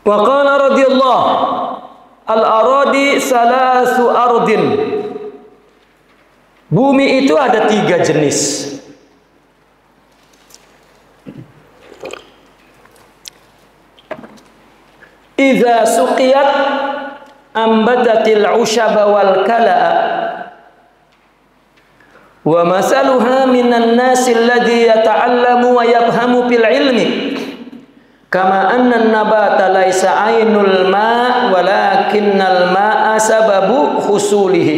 Wa qala radhiyallahu al-aradi salasu ardin. Bumi itu ada 3 jenis. Idza suqiyat ambatatil ushaba wal kala'a wa masaluha minan nasi alladhi yata'allamu wa yafhamu fil ilmi kama anna an-nabata laysa 'ainul ma' walakinnal ma'a sababu husulihi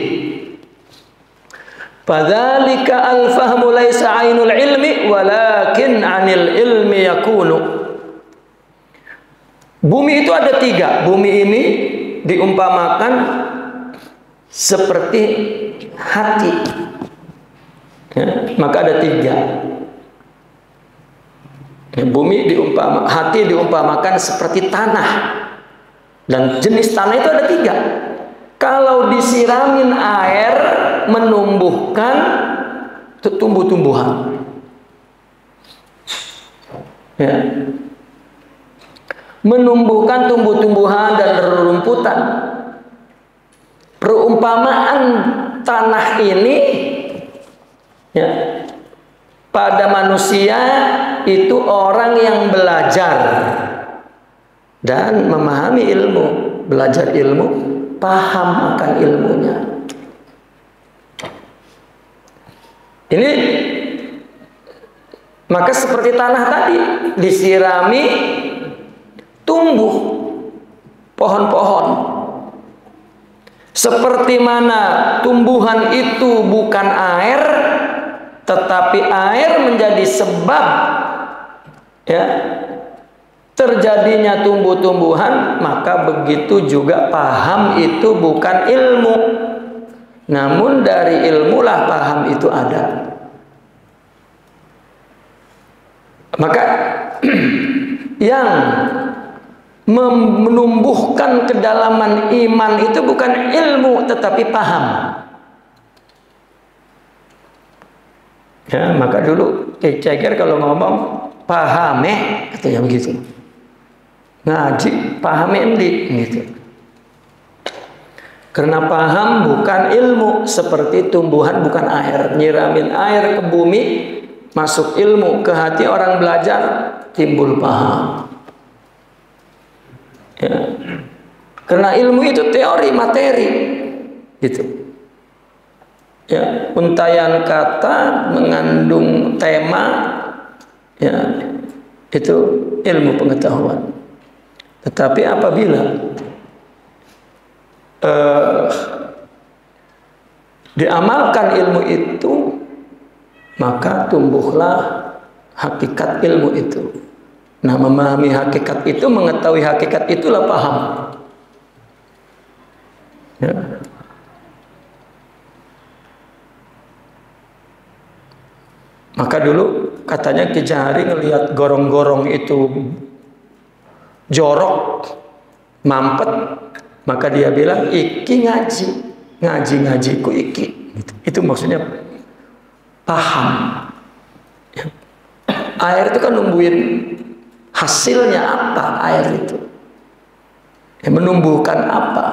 fadzalika al-fahmu laysa 'ainul ilmi walakin 'anil ilmi yakunu. Bumi itu ada 3. Bumi ini diumpamakan seperti hati. Ya, maka ada 3. Bumi hati diumpamakan seperti tanah. Dan jenis tanah itu ada 3. Kalau disiramin air menumbuhkan tumbuh-tumbuhan. Ya. Menumbuhkan tumbuh-tumbuhan dan rerumputan. Perumpamaan tanah ini ya, pada manusia itu orang yang belajar dan memahami ilmu, belajar ilmu, paham akan ilmunya. Ini maka seperti tanah tadi disirami, tumbuh pohon-pohon. Seperti mana tumbuhan itu bukan air, tetapi air menjadi sebab ya terjadinya tumbuh-tumbuhan, maka begitu juga paham itu bukan ilmu, namun dari ilmulah paham itu ada. Maka yang menumbuhkan kedalaman iman itu bukan ilmu tetapi paham. Ya, maka dulu ceker kalau ngomong pahame katanya begitu. Ngaji pahame endi gitu. Karena paham bukan ilmu, seperti tumbuhan bukan air. Nyiramin air ke bumi masuk ilmu, ke hati orang belajar timbul paham. Ya. Karena ilmu itu teori materi gitu. Ya, untayan kata mengandung tema, ya itu ilmu pengetahuan. Tetapi apabila diamalkan ilmu itu, maka tumbuhlah hakikat ilmu itu. Nah, memahami hakikat itu, mengetahui hakikat itulah paham. Ya. Maka dulu katanya Ki Jahari ngelihat gorong-gorong itu jorok, mampet, maka dia bilang iki ngaji-ngajiku iki. Itu maksudnya paham. Ya. Air itu kan nungguin hasilnya apa air itu. Ya, menumbuhkan apa.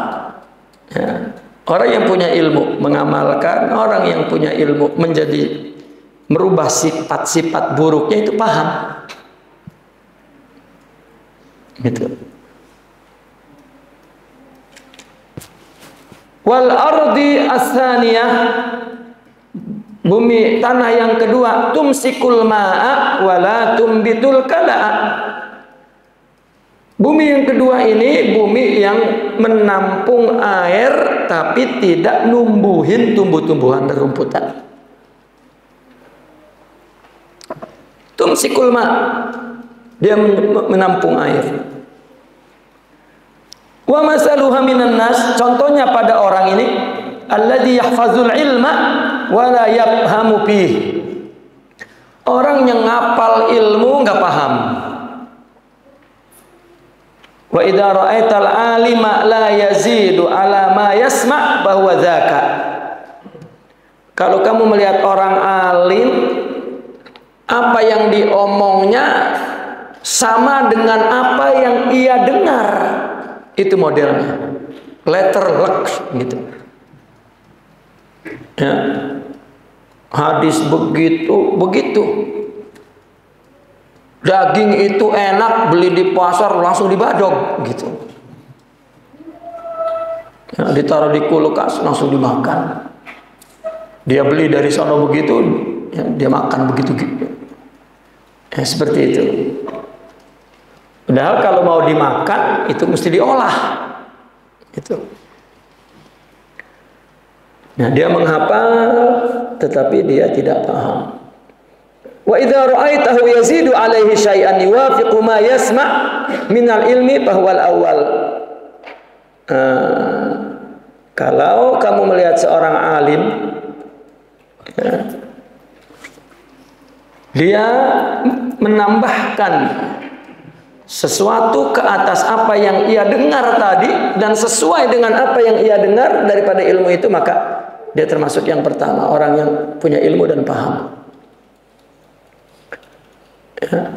Ya. Orang yang punya ilmu mengamalkan, orang yang punya ilmu menjadi merubah sifat-sifat buruknya itu paham. Gitu. Wal ardi as-saniyah, bumi tanah yang kedua, tumsikul ma'a wala tumbitul kala'a. Bumi yang kedua ini bumi yang menampung air tapi tidak numbuhin tumbuh-tumbuhan dan rumputan. Tumsikul ma', dia menampung air. Wa masaluha minan nas, contohnya pada orang ini alladzi yahfazul ilma wa la yafhamu fih. Orang yang ngapal ilmu enggak paham. Wa idza ra'aital alima la yazidu ala ma yasma' bahwa dzaka. Kalau kamu melihat orang alim, apa yang diomongnya sama dengan apa yang ia dengar itu modelnya letter luck gitu ya. Hadis begitu daging itu enak, beli di pasar langsung dibadog gitu ya, ditaruh di kulkas langsung dimakan. Dia beli dari sono begitu ya, dia makan begitu gitu ya, seperti itu. Padahal kalau mau dimakan itu mesti diolah gitu. Nah, dia menghafal tetapi dia tidak paham. Wa idza ra'aitahu yazidu alaihi syai'an yuwafiqu ma yasma' minal ilmi bahwal awal. Kalau kamu melihat seorang alim ya, dia menambahkan sesuatu ke atas apa yang ia dengar tadi dan sesuai dengan apa yang ia dengar daripada ilmu itu, maka dia termasuk yang pertama, orang yang punya ilmu dan paham ya.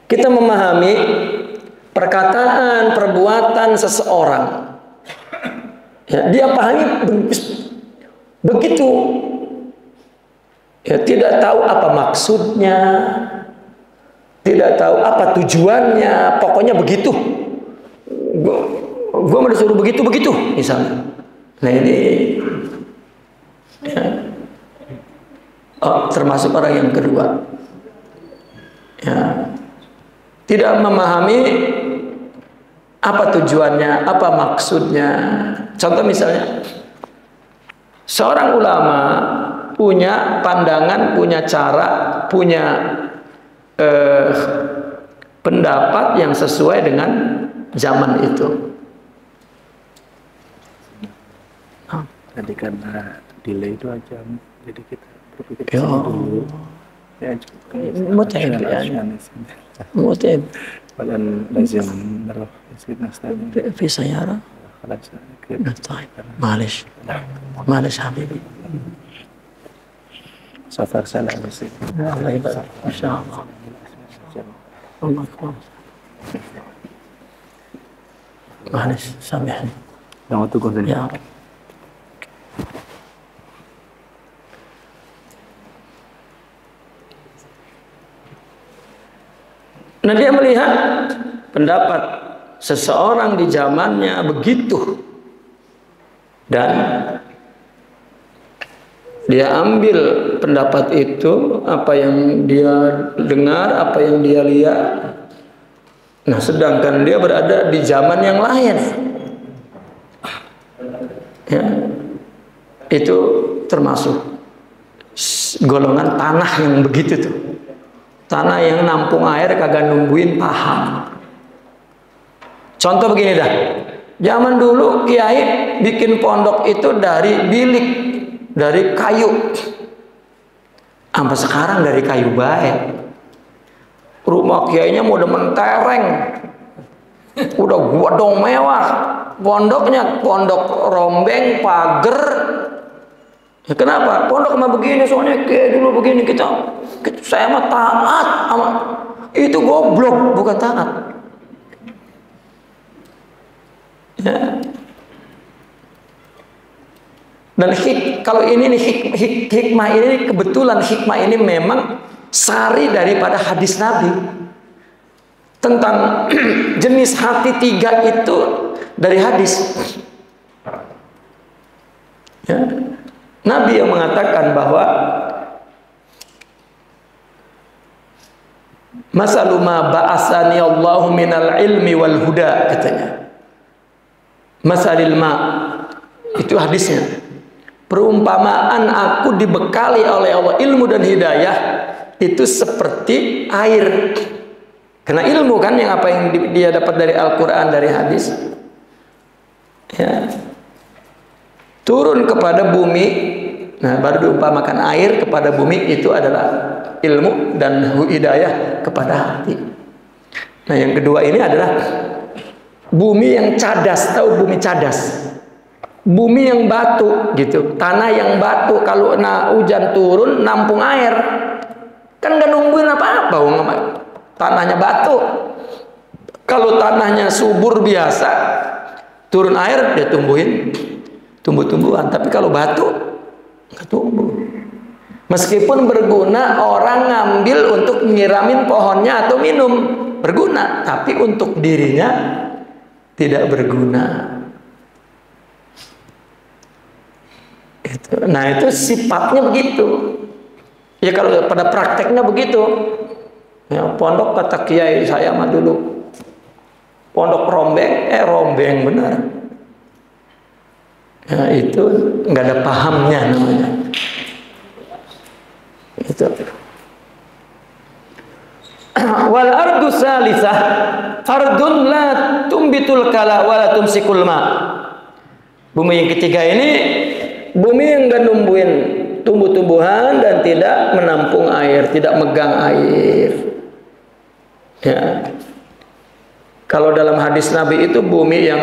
Kita memahami perkataan, perbuatan seseorang ya, dia pahami begitu ya, tidak tahu apa maksudnya, tidak tahu apa tujuannya, pokoknya begitu. Gua mau disuruh begitu misalnya. Nah ini ya, termasuk orang yang kedua ya, tidak memahami apa tujuannya, apa maksudnya. Contoh misalnya seorang ulama punya pandangan, punya cara, punya pendapat yang sesuai dengan zaman itu. Tadi karena delay 2 jam, jadi kita berpikir dulu. Ya, متعب بعدين لازم نروح في سيارة. خلاص طيب معلش حبيبي. سفر سلام بس. الله يبارك إن شاء الله. الله أكبر. معلش سامحني. يا رب. Nah, dia melihat pendapat seseorang di zamannya begitu dan dia ambil pendapat itu, apa yang dia dengar, apa yang dia lihat. Nah, sedangkan dia berada di zaman yang lain ya, itu termasuk golongan tanah yang begitu tuh. Tanah yang nampung air kagak nungguin paham. Contoh begini dah. Zaman dulu kiai bikin pondok itu dari bilik, dari kayu. Sampai sekarang dari kayu baik. Rumah kiainya mau mentereng. Udah godong mewah. Pondoknya pondok rombeng, pagar. Ya, kenapa? Pondok mah begini, soalnya kayak dulu begini saya mah taat sama itu, goblok bukan taat. Ya. Dan kalau ini nih hikmah ini kebetulan hikmah ini memang sari daripada hadis Nabi tentang jenis hati 3 itu dari hadis. Ya. Nabi yang mengatakan bahwa masalu ma ba'asani Allahu minal ilmi wal huda, katanya. Masalil ma, itu hadisnya. Perumpamaan aku dibekali oleh Allah ilmu dan hidayah itu seperti air. Karena ilmu kan yang apa yang dia dapat dari Al-Quran, dari hadis. Ya. Turun kepada bumi, nah baru diumpamakan air kepada bumi itu adalah ilmu dan hidayah kepada hati. Nah yang kedua ini adalah bumi yang cadas, tahu bumi cadas? Bumi yang batu gitu, tanah yang batu, kalau hujan turun nampung air, kan gak nungguin apa-apa, tanahnya batu. Kalau tanahnya subur biasa, turun air dia tumbuhin tumbuh-tumbuhan. Tapi kalau batu nggak tumbuh. Meskipun berguna, orang ngambil untuk nyiramin pohonnya atau minum, berguna. Tapi untuk dirinya tidak berguna. Nah itu sifatnya begitu. Ya kalau pada prakteknya begitu. Ya, pondok kata kiai saya mah dulu, pondok rombeng, rombeng benar. Ya, itu nggak ada pahamnya namanya. Itu. Wal ardu salisah, ardun la tumbitul kala wa la tumsikul ma. Bumi yang ketiga ini bumi yang nggak numbuhin tumbuh-tumbuhan dan tidak menampung air, tidak megang air. Ya. Kalau dalam hadis Nabi itu bumi yang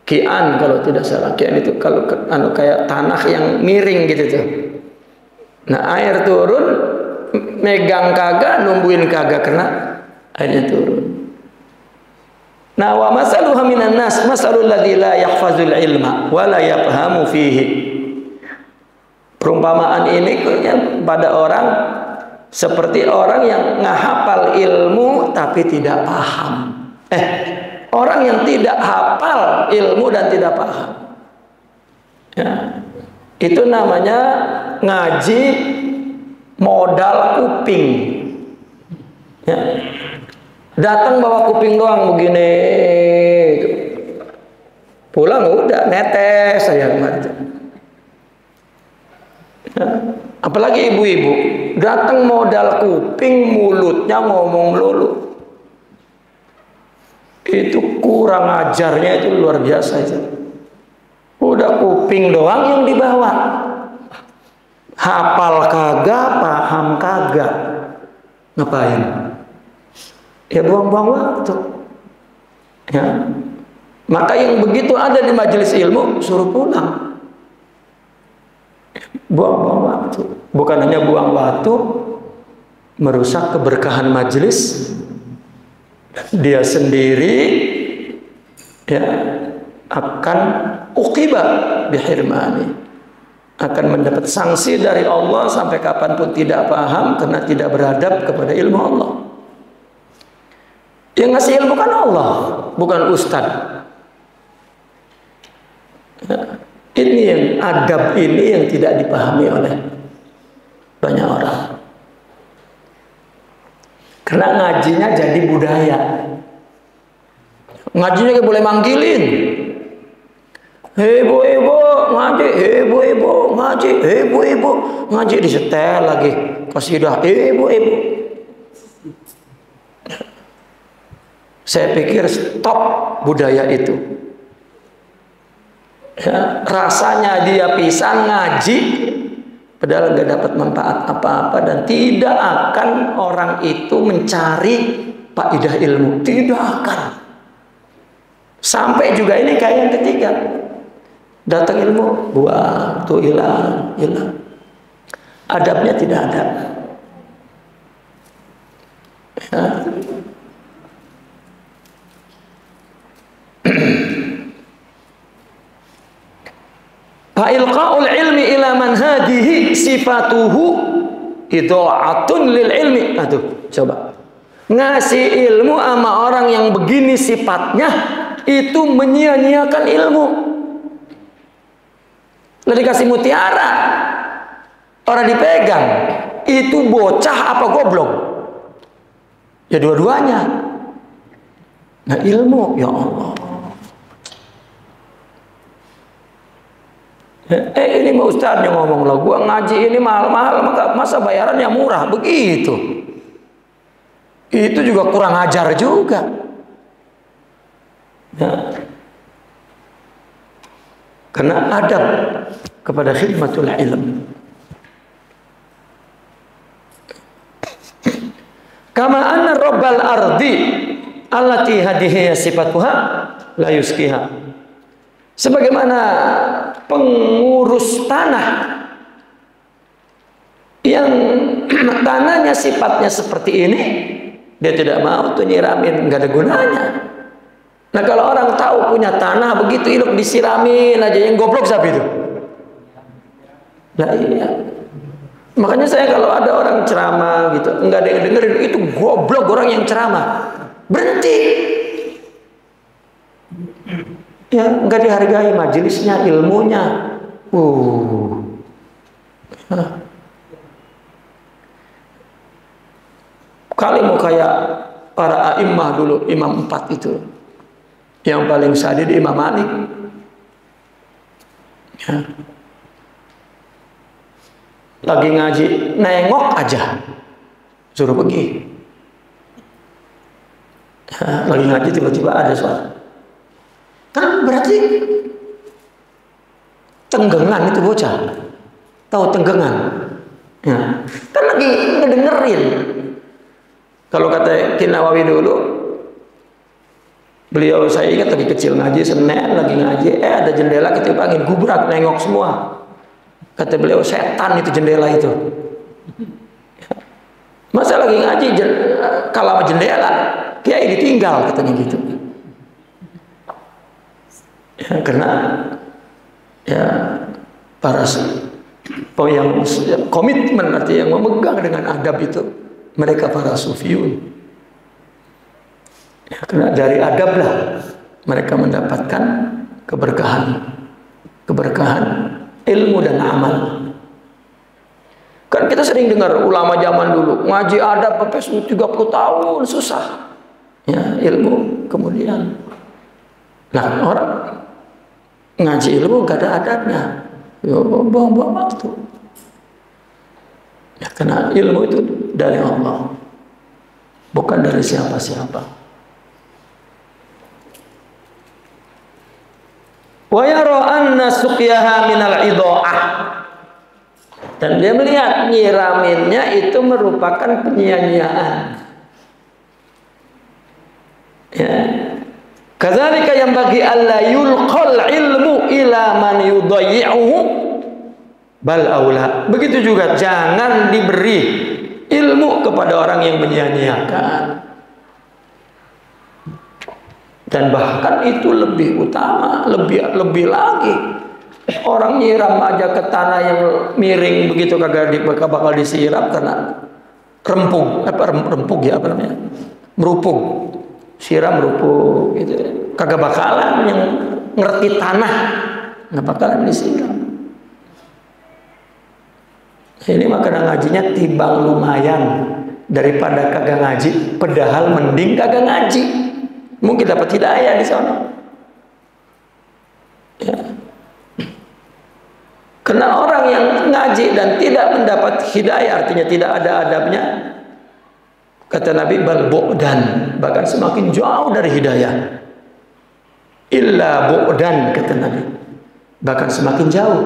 kian, kalau tidak salah, kian itu kalau kayak tanah yang miring gitu tuh. Nah air turun, megang kagak, numbuhin kagak, kena airnya turun. Nah wa masaluha minan nas masalul ladzi la yahfazul ilma wa la yafhamu fihi. Perumpamaan ini pada orang seperti orang yang ngahafal ilmu tapi tidak paham. Orang yang tidak hafal ilmu dan tidak paham. Ya. Itu namanya ngaji modal kuping. Ya. Datang bawa kuping doang begini. Pulang udah netes saya gitu. Ya. Apalagi ibu-ibu datang modal kuping, mulutnya ngomong melulu. Itu kurang ajarnya itu luar biasa itu. Udah kuping doang yang dibawa. Hafal kagak, paham kagak. Ngapain? Ya buang-buang waktu. Ya. Maka yang begitu ada di majelis ilmu suruh pulang. Buang-buang waktu. Bukan hanya buang waktu, merusak keberkahan majelis. Dia sendiri ya akan uqiba bihirmani, akan mendapat sanksi dari Allah sampai kapanpun tidak paham karena tidak beradab kepada ilmu Allah. Yang ngasih ilmu kan Allah, bukan ustaz. Ya, ini yang adab ini yang tidak dipahami oleh banyak orang. Karena ngajinya jadi budaya. Ngajinya kayak boleh manggilin. Ibu-ibu ngaji, ibu-ibu ngaji, ibu-ibu ngaji, disetel lagi qasidah ibu-ibu. Saya pikir stop budaya itu. Ya, rasanya dia pisang ngaji padahal nggak dapat manfaat apa-apa dan tidak akan orang itu mencari faedah ilmu, tidak akan. Sampai juga ini kayak yang ketiga, datang ilmu buang, tuh hilang. Adabnya tidak ada. Ya. Fa'ilqa'ul ilmi ila man hadihi sifatuhu idha'atun lil ilmi. Aduh, coba. Ngasih ilmu sama orang yang begini sifatnya itu menyia-nyiakan ilmu. Lalu dikasih mutiara, orang dipegang, itu bocah apa goblok? Ya dua-duanya. Nah ilmu, ya Allah. Ini mau ustadznya ngomong lah, gua ngaji ini mahal-mahal, masa bayarannya murah begitu? Itu juga kurang ajar juga. Ya. Karena adab kepada khidmatul ilm. Kama anna rabbal ardi allati hadihi sifatuha la yuskiha. Sebagaimana pengurus tanah yang tanahnya sifatnya seperti ini, Dia tidak mau tuh nyiramin, nggak ada gunanya. Nah kalau orang tahu punya tanah begitu hidup disiramin aja, yang goblok siapa itu? Nah iya. Makanya saya kalau ada orang ceramah gitu, nggak ada yang dengerin, itu goblok orang yang ceramah. Berhenti. Ya nggak dihargai majelisnya, ilmunya. Kali mau kayak para a'immah dulu, imam 4 itu. Yang paling sadid Imam Malik. Ya. Lagi ngaji, nengok aja. Suruh pergi. Ya, lagi ngaji tiba-tiba ada suara. Kan berarti tenggengan itu bocah. Tahu tenggengan? Ya. Kan lagi ngedengerin. Kalau kata Ki Nawawi dulu, beliau saya ingat lagi kecil ngaji, Senin lagi ngaji, ada jendela kita angin gubrak, nengok semua. Kata beliau, setan itu jendela itu. Masa lagi ngaji kalau jendela, kiai ditinggal katanya gitu. Ya, karena ya para yang komitmen artinya yang memegang dengan adab itu mereka para sufiyun. Ya, karena dari adab lah mereka mendapatkan keberkahan ilmu dan amal. Kan kita sering dengar ulama zaman dulu ngaji adab sampai 30 tahun susah. Ya, ilmu kemudian. Nah, orang ngaji ilmu gak ada adabnya. Ya, buang-buang waktu. Ya, karena ilmu itu dari Allah, bukan dari siapa-siapa. Wa yara anna suqyaha minal idha'ah. Dan dia melihat nyiraminnya itu merupakan penyia-nyiaan. Ya. Kadzalika yang bagi alla yulqal ilmu ila man yudayyi'uhu bal aula. Begitu juga jangan diberi ilmu kepada orang yang menyia-nyiakan. Dan bahkan itu lebih utama, lebih lagi. Orang nyiram aja ke tanah yang miring begitu kagak bakal disiram karena rempug ya apa namanya? Merupug. Siram merupug gitu. Kagak bakalan yang ngerti tanah, nggak bakalan disiram. Ini makanya ngajinya timbang lumayan daripada kagak ngaji, padahal mending kagak ngaji. Mungkin dapat hidayah di sana. Ya. Karena orang yang ngaji dan tidak mendapat hidayah artinya tidak ada adabnya. Kata Nabi bal bu'dan, bahkan semakin jauh dari hidayah. Illa bu'dan kata Nabi. Bahkan semakin jauh.